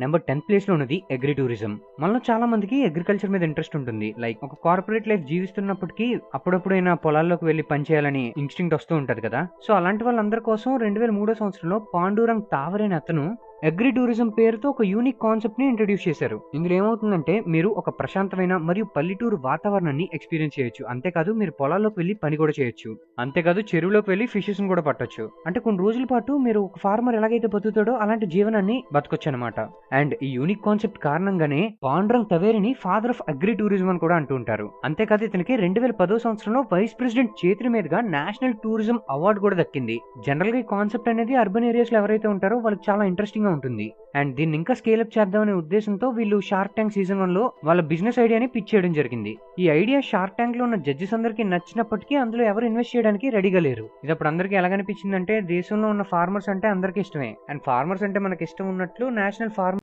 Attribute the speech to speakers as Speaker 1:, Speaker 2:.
Speaker 1: Number 10 place లో ఉన్నది agri tourism. మనలో చాలా మందికి అగ్రికల్చర్ మీద ఇంట్రెస్ట్ ఉంటుంది. లైక్ ఒక కార్పొరేట్ లైఫ్ జీవిస్తున్నప్పటికీ అప్పుడప్పుడైనా పొలాల్లోకి వెళ్లి పని చేయాలని ఇన్స్టింక్ట్ వస్తూ ఉంటది కదా. సో అలాంటి వాళ్ళందరి కోసం 2003 సంవత్సరంలో పాండురంగ్ తావర్ అనే అతను అగ్రి టూరిజం పేరుతో ఒక యూనిక్ కాన్సెప్ట్ ని ఇంట్రడ్యూస్ చేశారు. ఇందులో ఏమవుతుందంటే మీరు ఒక ప్రశాంతమైన మరియు పల్లెటూరు వాతావరణాన్ని ఎక్స్పీరియన్స్ చేయొచ్చు. అంతేకాదు మీరు పొలాల్లోకి వెళ్లి పని కూడా చేయొచ్చు. అంతేకాదు చెరువులోకి వెళ్లి ఫిషెస్ కూడా పట్టొచ్చు. అంటే కొన్ని రోజుల పాటు మీరు ఒక ఫార్మర్ ఎలాగైతే బతుకుతాడో అలాంటి జీవనాన్ని బతకొచ్చు అనమాట. అండ్ ఈ యూనిక్ కాన్సెప్ట్ కారణంగానే పాండురంగ్ తవేరిని ఫాదర్ ఆఫ్ అగ్రి టూరిజం అని కూడా అంటూ ఉంటారు. అంతేకాదు ఇతనికి 2010 సంవత్సరంలో వైస్ ప్రెసిడెంట్ చేతుల మీదుగా నేషనల్ టూరిజం అవార్డు కూడా దక్కింది. జనరల్ గా ఈ కాన్సెప్ట్ అనేది అర్బన్ ఏరియాస్ లో ఎవరైతే ఉంటారో వాళ్ళకి చాలా ఇంట్రెస్టింగ్ గా ఉంటుంది. అండ్ దీన్ని ఇంకా స్కేలప్ చేద్దామనే ఉద్దేశంతో వీళ్ళు షార్క్ ట్యాంక్ సీజన్ 1 లో వాళ్ళ బిజినెస్ ఐడియాని పిచ్ చేయడం జరిగింది. ఈ ఐడియా షార్క్ ట్యాంక్ లో ఉన్న జడ్జెస్ అందరికి నచ్చినప్పటికీ అందులో ఎవరు ఇన్వెస్ట్ చేయడానికి రెడీగా లేరు. ఇది అప్పుడు అందరికి ఎలాగనిపించిందంటే దేశంలో ఉన్న ఫార్మర్స్ అంటే అందరికి ఇష్టమే. అండ్ ఫార్మర్స్ అంటే మనకి ఇష్టం ఉన్నట్లు నేషనల్ ఫార్మ్